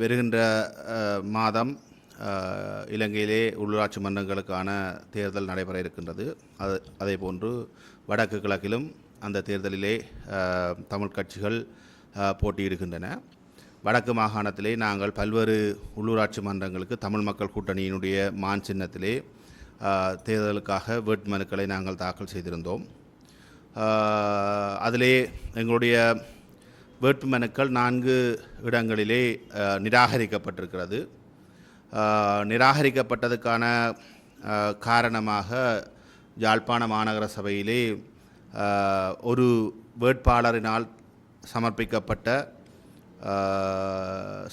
வருகின்ற மாதம் இலங்கையிலே உள்ளூராட்சி மன்றங்களுக்கான தேர்தல் நடைபெற இருக்கின்றது. அதேபோன்று வடக்கு கிழக்கிலும் அந்த தேர்தலிலே தமிழ் கட்சிகள் போட்டியிடுகின்றன. வடக்கு மாகாணத்திலே நாங்கள் பல்வேறு உள்ளூராட்சி மன்றங்களுக்கு தமிழ் மக்கள் கூட்டணியினுடைய மான் சின்னத்திலே தேர்தலுக்காக வேட்புமனுக்களை நாங்கள் தாக்கல் செய்திருந்தோம். அதிலே எங்களுடைய வேட்புமனுக்கள் 4 இடங்களிலே நிராகரிக்கப்பட்டிருக்கிறது. நிராகரிக்கப்பட்டதுக்கான காரணமாக யாழ்ப்பாண மாநகர சபையிலே ஒரு வேட்பாளரினால் சமர்ப்பிக்கப்பட்ட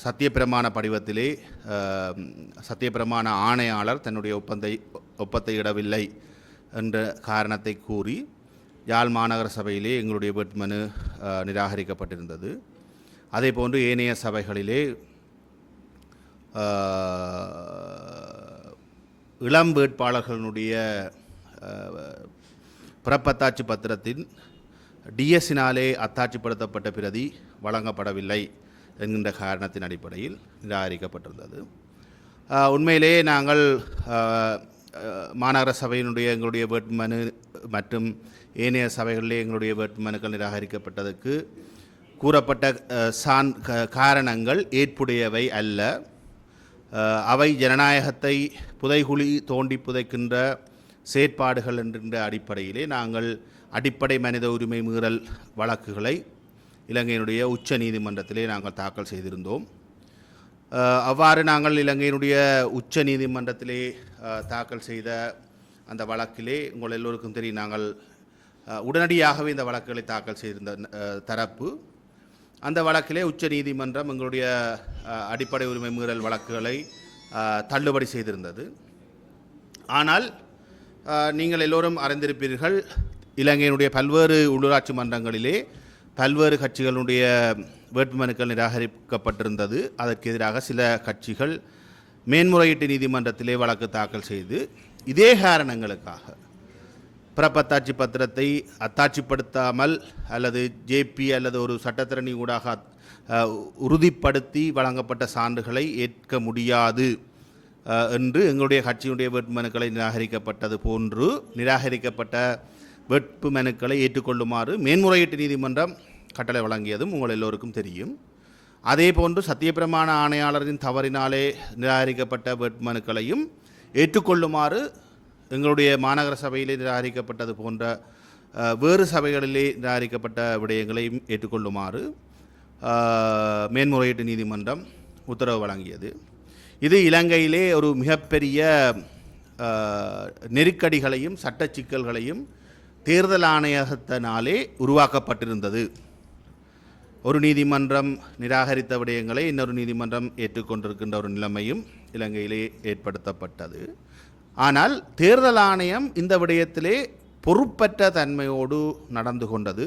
சத்தியப்பிரமாண படிவத்திலே சத்தியப்பிரமாண ஆணையாளர் தன்னுடைய ஒப்பத்தை இடவில்லை என்ற காரணத்தை கூறி யாழ் மாநகர சபையிலே எங்களுடைய வேட்புமனு நிராகரிக்கப்பட்டிருந்தது. அதேபோன்று ஏனைய சபைகளிலே இளம் வேட்பாளர்களுடைய பிறப்பத்தாட்சி பத்திரத்தின் டிஎஸ்ஸினாலே அத்தாட்சிப்படுத்தப்பட்ட பிரதி வழங்கப்படவில்லை என்கின்ற காரணத்தின் அடிப்படையில் நிராகரிக்கப்பட்டிருந்தது. உண்மையிலே நாங்கள் மாநகர சபையினுடைய எங்களுடைய வேட்புமனு மற்றும் ஏனைய சபைகளிலே எங்களுடைய வேட்புமனுக்கள் நிராகரிக்கப்பட்டதற்கு கூறப்பட்ட காரணங்கள் ஏற்புடையவை அல்ல. அவை ஜனநாயகத்தை புதைகுழி தோண்டி புதைக்கின்ற செயற்பாடுகள் என்கின்ற அடிப்படையிலே நாங்கள் அடிப்படை மனித உரிமை மீறல் வழக்குகளை இலங்கையினுடைய உச்ச நீதிமன்றத்திலே நாங்கள் தாக்கல் செய்திருந்தோம். அவ்வாறு நாங்கள் இலங்கையினுடைய உச்ச நீதிமன்றத்திலே தாக்கல் செய்த அந்த வழக்கிலே உங்கள் எல்லோருக்கும் தெரியும், நாங்கள் உடனடியாகவே இந்த வழக்குகளை தாக்கல் செய்திருந்த தரப்பு. அந்த வழக்கிலே உச்ச நீதிமன்றம் எங்களுடைய அடிப்படை உரிமை மீறல் வழக்குகளை தள்ளுபடி செய்திருந்தது. ஆனால் நீங்கள் எல்லோரும் அறிந்திருப்பீர்கள், இலங்கையினுடைய பல்வேறு உள்ளூராட்சி மன்றங்களிலே பல்வேறு கட்சிகளுடைய வேட்புமனுக்கள் நிராகரிக்கப்பட்டிருந்தது. அதற்கு எதிராக சில கட்சிகள் மேன்முறையீட்டு நீதிமன்றத்திலே வழக்கு தாக்கல் செய்து இதே காரணங்களுக்காக பிறப்பத்தாட்சி பத்திரத்தை அத்தாட்சிப்படுத்தாமல் அல்லது ஜேபி அல்லது ஒரு சட்டத்திரணி ஊடாக உறுதிப்படுத்தி வழங்கப்பட்ட சான்றுகளை ஏற்க முடியாது என்று எங்களுடைய கட்சியினுடைய வேட்புமனுக்களை நிராகரிக்கப்பட்டது போன்று நிராகரிக்கப்பட்ட வேட்புமனுக்களை ஏற்றுக்கொள்ளுமாறு மேன்முறையீட்டு நீதிமன்றம் கட்டளை வழங்கியதும் உங்கள் எல்லோருக்கும் தெரியும். அதே போன்று சத்தியப்பிரமாண ஆணையாளரின் தவறினாலே நிராகரிக்கப்பட்ட வேட்புமனுக்களையும் ஏற்றுக்கொள்ளுமாறு எங்களுடைய மாநகர சபையிலே நிராகரிக்கப்பட்டது போன்ற வேறு சபைகளிலே நிராகரிக்கப்பட்ட விடயங்களையும் ஏற்றுக்கொள்ளுமாறு மேன்முறையீட்டு நீதிமன்றம் உத்தரவு வழங்கியது. இது இலங்கையிலே ஒரு மிகப்பெரிய நெருக்கடிகளையும் சட்ட சிக்கல்களையும் தேர்தல் ஆணையத்தினாலே உருவாக்கப்பட்டிருந்தது. ஒரு நீதிமன்றம் நிராகரித்த விடயங்களை இன்னொரு நீதிமன்றம் ஏற்றுக்கொண்டிருக்கின்ற ஒரு நிலைமையும் இலங்கையிலே ஏற்படுத்தப்பட்டது. ஆனால் தேர்தல் ஆணையம் இந்த விடயத்திலே பொறுப்பற்ற தன்மையோடு நடந்து கொண்டது.